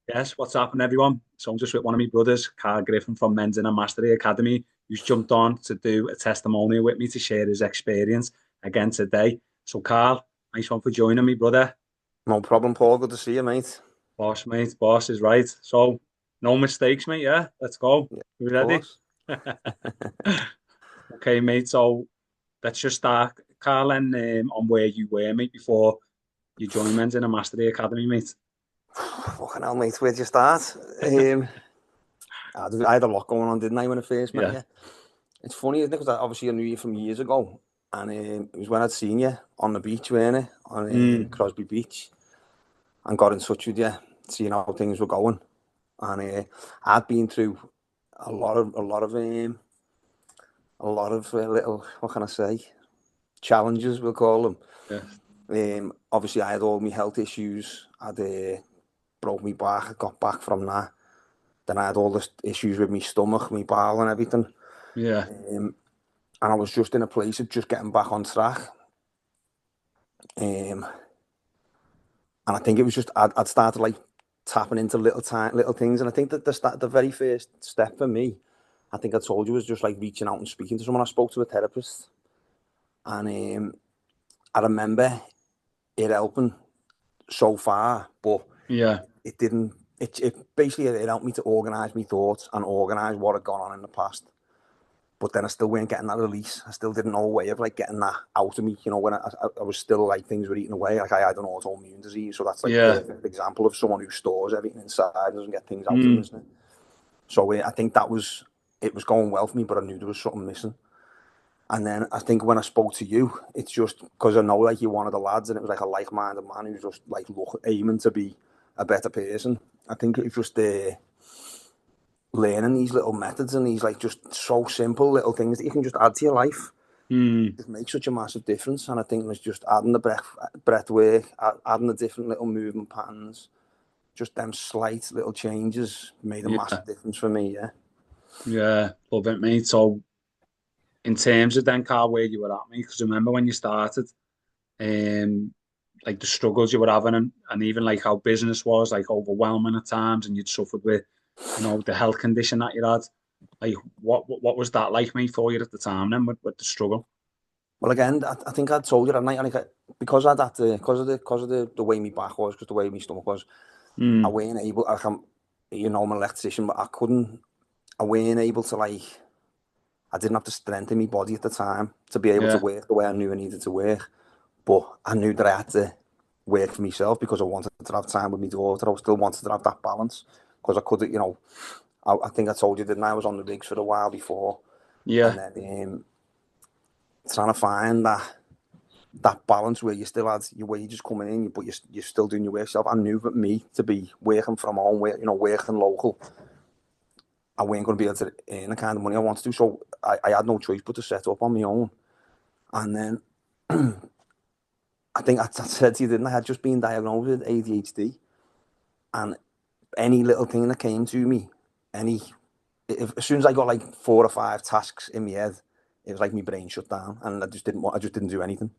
Yes, what's happening, everyone? So I'm just with one of my brothers, Carl Griffin from Men's and Mastery Academy, who's jumped on to do a testimonial with me to share his experience again today. So, Carl, nice one for joining me, brother. No problem, Paul. Good to see you, mate. Boss, mate, boss is right. So, no mistakes, mate. Yeah, let's go. Yeah, You of ready? course. Okay, mate. So let's just start, Carl, and on where you were, mate, before you joined Men's and Mastery Academy, mate. Fucking hell, mate. Where'd you start? I had a lot going on, didn't I, when I first met Yeah. you? It's funny, isn't it? Because obviously I knew you from years ago. And it was when I'd seen you on the beach, weren't it? On Mm, Crosby Beach. And got in touch with you, seeing how things were going. And I'd been through a lot of little, what can I say, challenges, we'll call them. yeah. Obviously, I had all my health issues. I'd broke my back. I got back from that. Then I had all the issues with my stomach, my bowel, and everything. Yeah. And I was just in a place of just getting back on track. Um, and I think it was just I'd started like tapping into little things. And I think that the very first step for me, I think I told you, was just like reaching out and speaking to someone. I spoke to a therapist, and I remember it helping so far, but Yeah. it didn't. It basically it helped me to organise my thoughts and organise what had gone on in the past. But then I still weren't getting that release. I still didn't know a way of like getting that out of me. You know, when I was still like things were eating away. Like I had an autoimmune disease, so that's like a Yeah. perfect example of someone who stores everything inside and doesn't get things out of them, Mm, isn't it? So I think it was going well for me, but I knew there was something missing. And then I think when I spoke to you, it's just because I know like you're one of the lads, and it was like a like-minded man who's just like aiming to be a better person. I think it's just learning these little methods and these like just so simple little things that you can just add to your life. mm. It makes such a massive difference. And I think it's just adding the breath work, adding the different little movement patterns, just them slight little changes made a Yeah. massive difference for me. Yeah. Yeah. Love it, mate. So, in terms of then, Carl, where you were at, mate, because remember when you started, um, like the struggles you were having, and even like how business was like overwhelming at times, and you'd suffered with, the health condition that you had. Like, what was that like, mate, for you at the time then with the struggle? Well, again, I think I told you that night, like, because I had that, because of the way my back was, because the way my stomach was, I Mm, weren't able. I'm an electrician, but I couldn't. I weren't able to like. I didn't have the strength in my body at the time to be able to yeah. work the way I knew I needed to work. But I knew that I had to work for myself because I wanted to have time with my daughter. I still wanted to have that balance because I couldn't, I think I told you, didn't I? I was on the rigs for a while before. And Yeah. then trying to find that balance where you still had your wages coming in, but you're still doing your work yourself. I knew that me to be working from home, working local, I weren't going to be able to earn the kind of money I wanted to. So I had no choice but to set up on my own. And then I think I said to you, didn't I? I had just been diagnosed with ADHD. And any little thing that came to me, as soon as I got like 4 or 5 tasks in my head, it was like my brain shut down, and I just didn't do anything.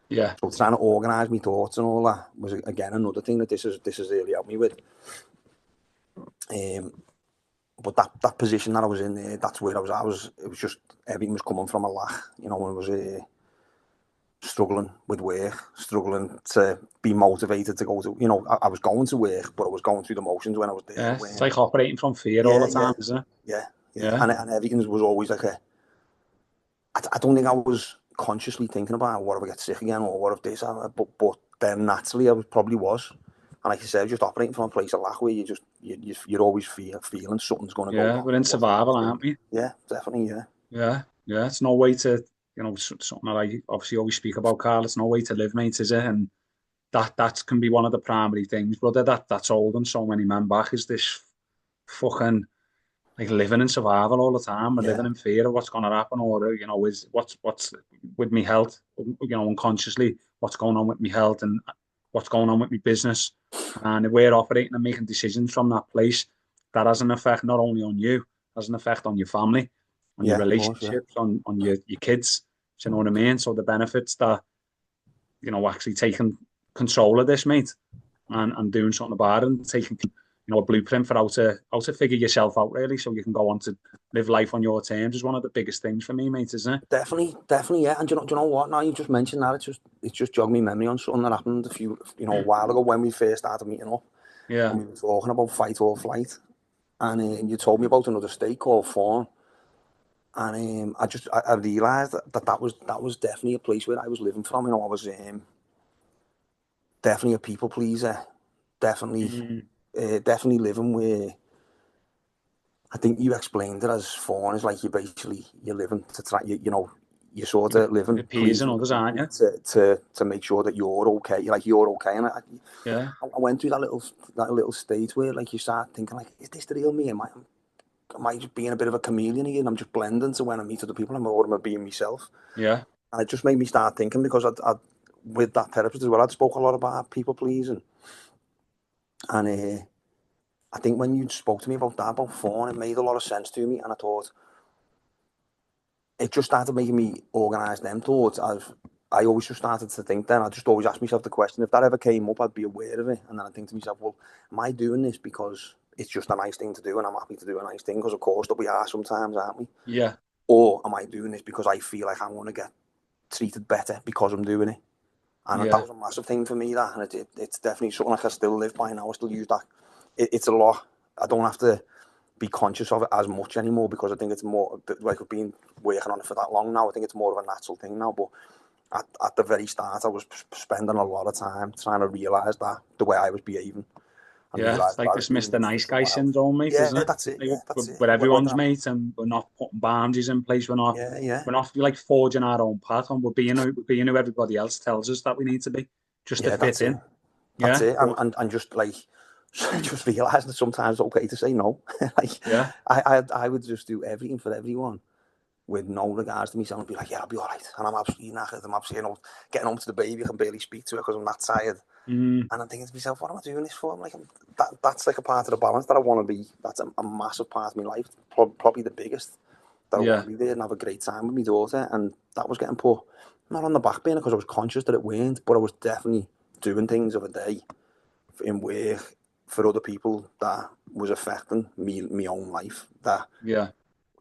Yeah. So trying to organise my thoughts and all that was again another thing that this has really helped me with. But that position that I was in there, that's where I was. It was just everything was coming from a lack. I was struggling with work, struggling to be motivated to go to. I was going to work, but I was going through the motions when I was there. Yeah. It's like operating from fear all Yeah, the yeah, time, isn't it? yeah, yeah. Yeah. And everything was always like I don't think I was consciously thinking about what if I get sick again or what if this, but then naturally probably was. And like I said, just operating from a place of lack where you're always feeling something's going to go Yeah. wrong. We're in What are you going survival, to aren't think? we? Yeah, definitely, yeah. Yeah. Yeah. It's no way to, something that I obviously always speak about, Carl. It's no way to live, mate, is it? And that can be one of the primary things, brother. That's holding so many men back is this fucking like living in survival all the time. We're living Yeah, in fear of what's going to happen, or is what's with me health. Unconsciously, what's going on with me health and what's going on with my business. And if we're operating and making decisions from that place, that has an effect not only on you, has an effect on your family, on your yeah, of course, yeah. relationships, on your kids. Do you know what I mean? So the benefits that actually taking control of this, mate, and doing something about it, and taking a blueprint for how to figure yourself out really, so you can go on to live life on your terms is one of the biggest things for me, mate, isn't it? Definitely, yeah. And do you know what? Now you just mentioned that, it's just jogged me memory on something that happened a while ago when we first started meeting up, Yeah, and we were talking about fight or flight, and you told me about another state called Fawn, and I realised that was definitely a place where I was living from. I was definitely a people pleaser, definitely, definitely living where. I think you explained it as Fawn is like you're living to try, you're sort of you're living, appeasing pleasing other others, aren't people you? to make sure that you're okay. You're okay. And Yeah, I went through that little stage where like you start thinking like, is this the real me? Am I just being a bit of a chameleon here? And I'm just blending to when I meet other people. Or am I being myself? yeah, And it just made me start thinking, because I with that therapist as well, I'd spoke a lot about people pleasing, and I think when you spoke to me about that, about Fawn, it made a lot of sense to me, and I thought it just started making me organise them thoughts. I always just started to think then, I just always ask myself the question, if that ever came up, I'd be aware of it. And then I think to myself, well, am I doing this because it's just a nice thing to do and I'm happy to do a nice thing? Because of course that we are sometimes, aren't we? yeah, Or am I doing this because I feel like I'm going to get treated better because I'm doing it? And that yeah, was a massive thing for me, that. And it's definitely something like I still live by now. I still use that. It's a lot. I don't have to be conscious of it as much anymore, because I think it's more, like, I've been working on it for that long now. I think it's more of a natural thing now. But at the very start, I was spending a lot of time trying to realise that the way I was behaving, and yeah. realise It's that like I was this being Mr. ruthless Nice to Guy someone else. syndrome, mate, Yeah, isn't it? that's it. Like, Yeah, that's it. with When everyone's I'm, mate, and we're not putting boundaries in place. yeah, yeah, We're not like forging our own path, and we're being who everybody else tells us that we need to be, just to yeah, fit that's it. in. That's Yeah, it. but And just like, just realising that sometimes it's okay to say no. Like, yeah, I would just do everything for everyone with no regards to myself, and be like, yeah, I'll be all right. And I'm absolutely knackered. I'm absolutely, getting home to the baby, I can barely speak to her because I'm that tired. mm, And I'm thinking to myself, what am I doing this for? I'm like, that's like a part of the balance that I want to be. That's a massive part of my life, probably the biggest. That I want yeah, to be there and have a great time with my daughter. And that was getting put, not on the back burner because I was conscious that it weren't, but I was definitely doing things of a day in work for other people that was affecting me, my own life. That, yeah,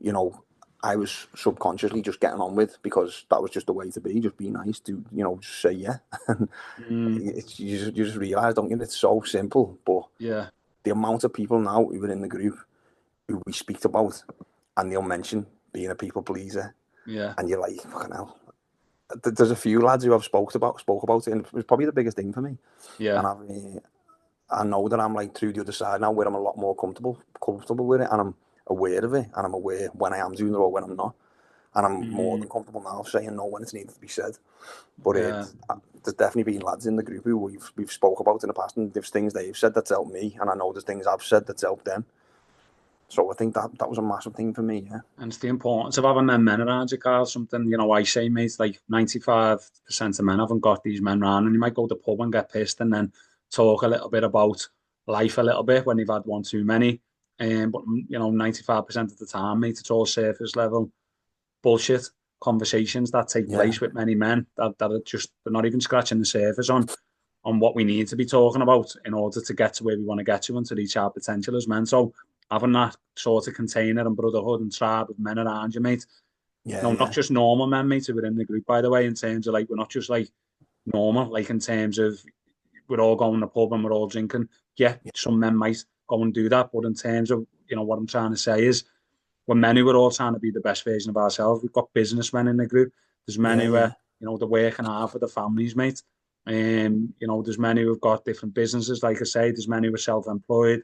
you know, I was subconsciously just getting on with, because that was just the way to be. Just be nice, to, just say yeah. And mm, you just realise, don't you? It's so simple, but yeah, the amount of people now who are in the group who we speak about, and they'll mention being a people pleaser, yeah, and you're like, fucking hell. There's a few lads who I've spoke about it, and it was probably the biggest thing for me. yeah, And I know that I'm like through the other side now, where I'm a lot more comfortable with it, and I'm aware of it, and I'm aware when I am doing it or when I'm not, and I'm more mm, than comfortable now saying no when it's needed to be said. But yeah. there's definitely been lads in the group who we've spoke about in the past, and there's things they've said that's helped me, and I know there's things I've said that's helped them. So I think that was a massive thing for me. Yeah, And it's the importance of having them men around you, Carl. Something, I say, mate, like 95% of men haven't got these men around, and you might go to the pub and get pissed and then talk a little bit about life a little bit when you've had one too many. But 95% of the time, mate, it's all surface level bullshit conversations that take yeah, place with many men that are just, they're not even scratching the surface on what we need to be talking about in order to get to where we want to get to and to reach our potential as men. So having that sort of container and brotherhood and tribe of men around you, mate. yeah, No, not yeah, just normal men, mate, who are in the group, by the way, in terms of like, we're not just like normal, like in terms of we're all going to the pub and we're all drinking. Yeah, yeah, some men might go and do that, but in terms of, what I'm trying to say is, we're men who are all trying to be the best version of ourselves. We've got businessmen in the group. There's men yeah, who yeah, are, they're working hard for the families, mate. There's men who have got different businesses, like I say. There's men who are self-employed.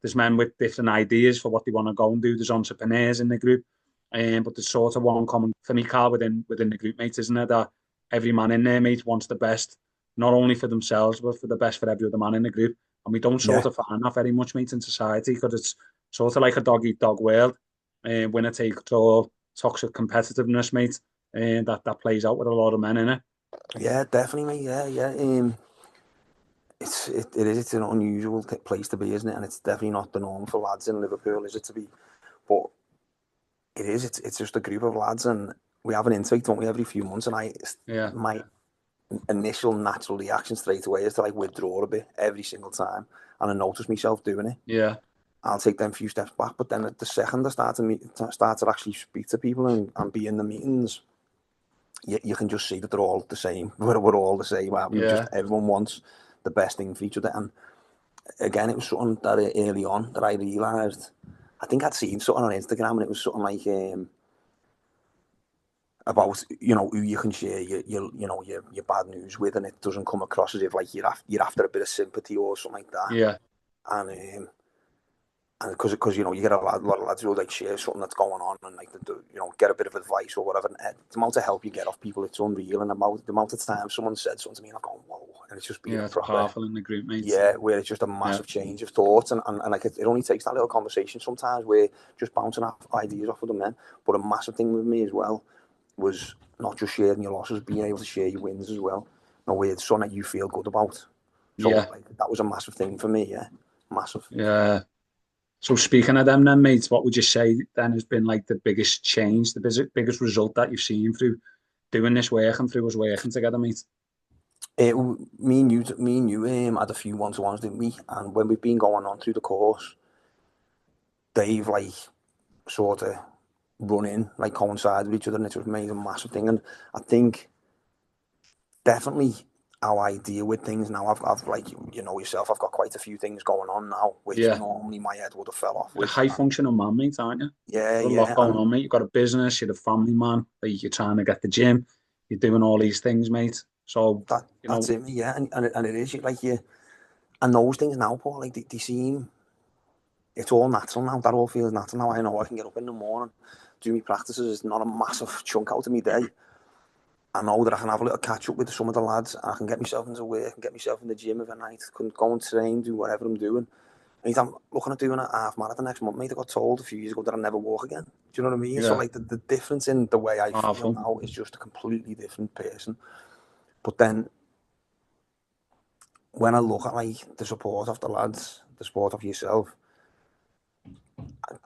There's men with different ideas for what they want to go and do. There's entrepreneurs in the group. But there's sort of one common for me, Carl, within the group, mate, isn't it? That every man in there, mate, wants the best, not only for themselves, but for the best for every other man in the group. And we don't sort yeah, of find that very much, mate, in society, because it's sort of like a dog-eat-dog world. Winner takes all, toxic competitiveness, mate, and that plays out with a lot of men in it. yeah, definitely, mate. Yeah, yeah. It's an unusual place to be, isn't it? And it's definitely not the norm for lads in Liverpool, is it, to be? But it is. It's just a group of lads, and we have an intake, don't we, every few months? And Yeah, my initial natural reaction straight away is to like withdraw a bit every single time, and I notice myself doing it. Yeah. I'll take them few steps back, but then at the second I start to actually speak to people and be in the meetings, you can just see that they're all the same. We're all the same. Just everyone wants the best thing for each other. And again, it was something that early on that I realised. I think I'd seen something on Instagram, and it was something like about who you can share your bad news with, and it doesn't come across as if like you're after a bit of sympathy or something like that. Yeah. And because you get a lot of lads who like share something that's going on and like get a bit of advice or whatever. And the amount of help you get off people, it's unreal. And the amount of time someone said something to me, and I'm going, whoa, and it's just been it's powerful in the group, mate. Yeah, where it's just a massive change of thoughts, and like it only takes that little conversation sometimes where just bouncing off ideas off of them then. But a massive thing with me as well was not just sharing your losses, being able to share your wins as well. Where it's something that you feel good about. So like, that was a massive thing for me, massive. Yeah. So speaking of them then, mate, what would you say then has been like the biggest change, the biggest result that you've seen through doing this work and through us working together, mate? Me and you had a few one-to-ones, didn't we? And when we've been going on through the course, they've like sort of run in, like coincide with each other, and it's just made a massive thing. And I think definitely how I deal with things now, I've like, yourself, I've got quite a few things going on now, which normally my head would have fell off with. You're a high functioning man, mate, aren't you? Yeah, You've got a lot going on, mate. You've got a business, you're a family man, like you're trying to get the gym, you're doing all these things, mate. So that's it, yeah, and it is like and those things now, Paul, like they seem, it's all natural now. That all feels natural now. I know I can get up in the morning, do my practices. It's not a massive chunk out of my day. I know that I can have a little catch up with some of the lads. I can get myself into work and get myself in the gym every night. I can go and train, do whatever I'm doing. And I'm looking at doing a half marathon next month, mate. I got told a few years ago that I'd never walk again. Do you know what I mean? So like the difference in the way I feel now is just a completely different person. But then when I look at like the support of the lads, the support of yourself,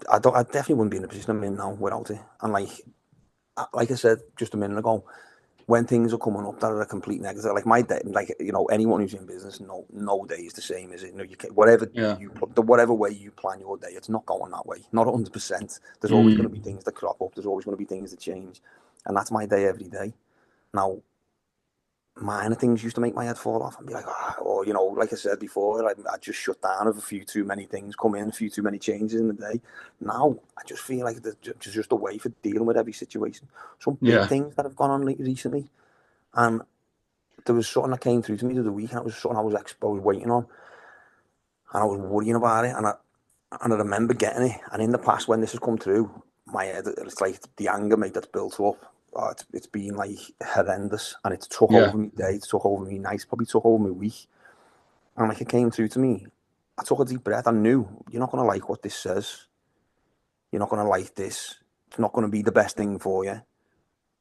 I definitely wouldn't be in the position I'm in now without it. And like I said just a minute ago, when things are coming up that are a complete negative, like my day, like anyone who's in business, no day is the same, is it? You can, whatever way you plan your day, it's not going that way. Not 100%. There's always going to be things that crop up. There's always going to be things that change, and that's my day every day. Now, minor things used to make my head fall off and be like, or like I said before, I just shut down if a few too many things come in, a few too many changes in the day. Now I just feel like there's just a way for dealing with every situation. Some big things that have gone on recently, and there was something that came through to me the other week, and it was something I was waiting on, and I was worrying about it, and I remember getting it. And in the past, when this has come through my head, it's like the anger, mate, that's built up. It's been like horrendous, and it's took over me day, it took over me night, probably took over me week. And like it came through to me, I took a deep breath. I knew you're not going to like what this says. You're not going to like this. It's not going to be the best thing for you,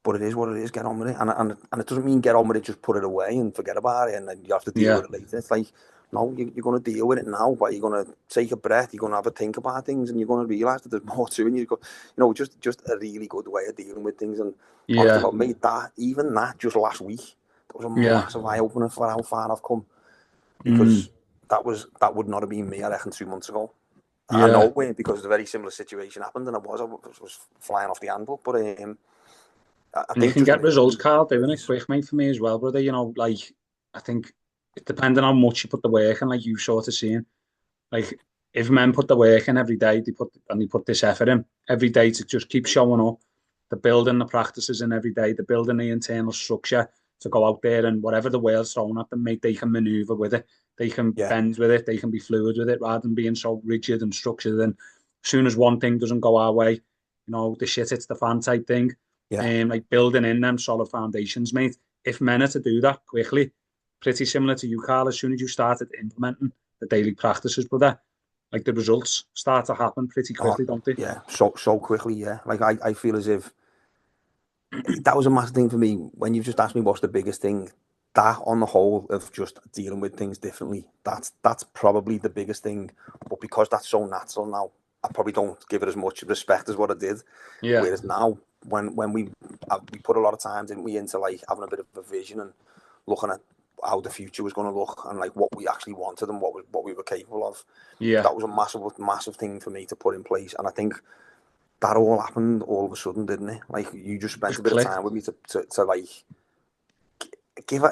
but it is what it is. Get on with it, and it doesn't mean get on with it. Just put it away and forget about it, and then you have to deal with it later. It's like, no, you're going to deal with it now, but you're going to take a breath. You're going to have a think about things, and you're going to realise that there's more to it. And you go, just a really good way of dealing with things. And honestly, what made that just last week, that was a massive eye opener for how far I've come, because that would not have been me, I reckon, 2 months ago. I know it, because a very similar situation happened, and I was flying off the handle. But I think you can get results, Carl, doing it quick, mate, for me as well, brother. Like, I think it depends on how much you put the work in, like you sort of seeing. Like, if men put the work in every day, they put this effort in every day to just keep showing up, they're building the practices in every day, they're building the internal structure to go out there, and whatever the world's throwing at them, mate, they can maneuver with it, they can bend with it, they can be fluid with it, rather than being so rigid and structured. And as soon as one thing doesn't go our way, the shit hits the fan type thing. Like building in them solid foundations, mate. If men are to do that quickly, pretty similar to you, Carl, as soon as you started implementing the daily practices, brother, like the results start to happen pretty quickly, don't they? Yeah, so quickly, yeah. Like I feel as if that was a massive thing for me. When you've just asked me what's the biggest thing, that on the whole of just dealing with things differently, that's probably the biggest thing. But because that's so natural now, I probably don't give it as much respect as what I did. Whereas now, when we put a lot of time, didn't we, into like having a bit of a vision and looking at how the future was going to look and like what we actually wanted and what we were capable of. Yeah. That was a massive thing for me to put in place, and I think that all happened all of a sudden, didn't it? Like you just spent a bit of time with me to like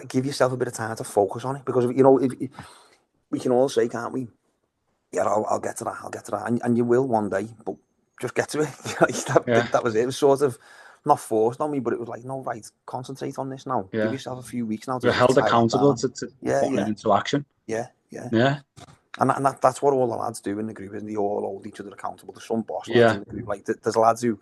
give yourself a bit of time to focus on it, because if we can all say, can't we? Yeah, I'll get to that, and you will one day, but just get to it. That was it. It was sort of not forced on me, but it was like, no, right, concentrate on this now. Give yourself a few weeks now. You're held accountable to putting it into action. Yeah. And that's what all the lads do in the group, and they all hold each other accountable. There's some boss lads in the group. Like there's lads who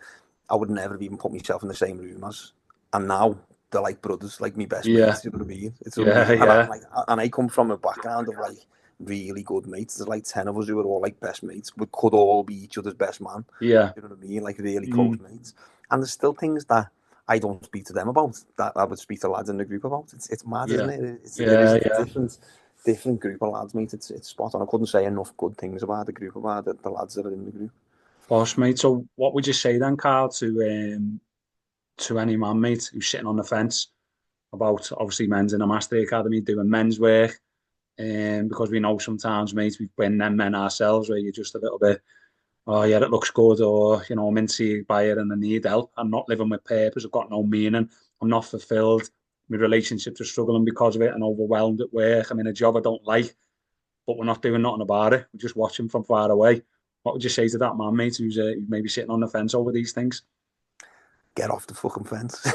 I would never have even put myself in the same room as, and now they're like brothers, like me best mates. You know what I mean? It's and I come from a background of like really good mates. There's like 10 of us who are all like best mates. We could all be each other's best man. You know what I mean? Like really close mates. And there's still things that I don't speak to them about that I would speak to lads in the group about. It's mad, isn't it? It is a different group of lads, mate. It's spot on. I couldn't say enough good things about the group, about the lads that are in the group. Boss, mate. So what would you say then, Carl, to any man, mate, who's sitting on the fence about obviously men's in a master academy doing men's work? Because we know sometimes, mate, we've been them men ourselves where you're just a little bit, oh yeah, it looks good, or I'm intrigued by it and I need help. I'm not living with purpose. I've got no meaning. I'm not fulfilled. My relationships are struggling because of it and overwhelmed at work. I'm in a job I don't like, but we're not doing nothing about it. We're just watching from far away. What would you say to that man, mate, who's maybe sitting on the fence over these things? Get off the fucking fence.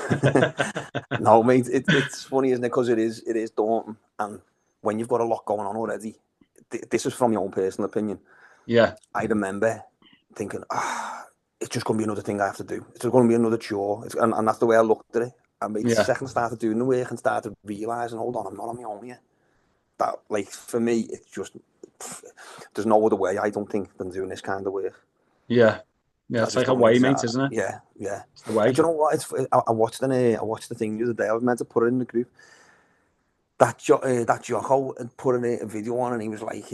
No, mate, it's funny, isn't it? Because it is daunting, and when you've got a lot going on already, this is from your own personal opinion. Yeah. I remember thinking, it's just going to be another thing I have to do. It's just going to be another chore. And that's the way I looked at it. And the second I started doing the work and started realising, hold on, I'm not on my own here. That, like, for me, it's just, there's no other way, I don't think, than doing this kind of work. Yeah, it's like a way, mate, isn't it? Yeah. It's the way. And do you know what? I watched the thing the other day. I was meant to put it in the group. That Jocko had put a video on, and he was like,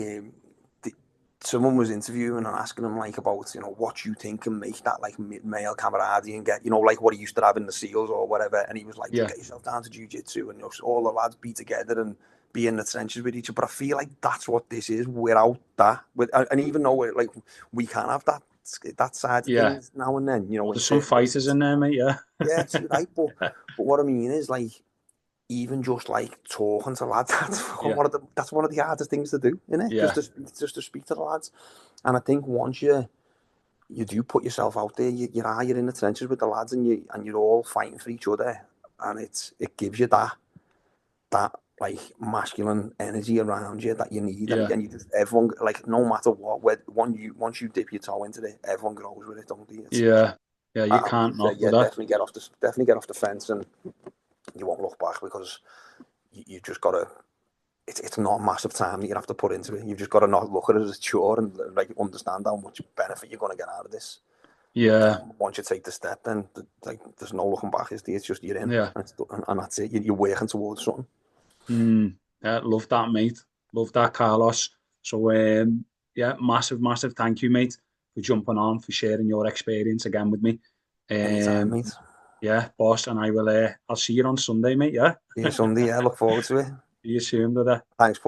someone was interviewing and asking him like about what you think can make that like male camaraderie and get like what he used to have in the SEALs or whatever, and he was like, get yourself down to jiu-jitsu and all the lads be together and be in the trenches with each other. But I feel like that's what this is without that. And even though like we can have that side of things now and then, there's some fighters in there, mate. Yeah, it's right. But what I mean is, like, even just like talking to lads, that's one of the hardest things to do, isn't it? Yeah. Just to speak to the lads. And I think once you do put yourself out there, you're in the trenches with the lads, and you're all fighting for each other, and it gives you that like masculine energy around you that you need, and you just, everyone, like, no matter what, once you dip your toe into it, everyone grows with it, don't they? You can't not. Definitely get off the fence, and you won't look back, because you just got to, it's not a massive time that you have to put into it. You've just got to not look at it as a chore, and like understand how much benefit you're going to get out of this. Once you take the step, then like there's no looking back. It's just you're in, and that's it. You're working towards something. Love that, mate. Love that, Carlos. So massive thank you, mate, for jumping on, for sharing your experience again with me. Anytime, mate. Yeah, boss, and I'll see you on Sunday, mate. Yeah. See you Sunday. Yeah, look forward to it. See you soon, brother. Thanks, Paul.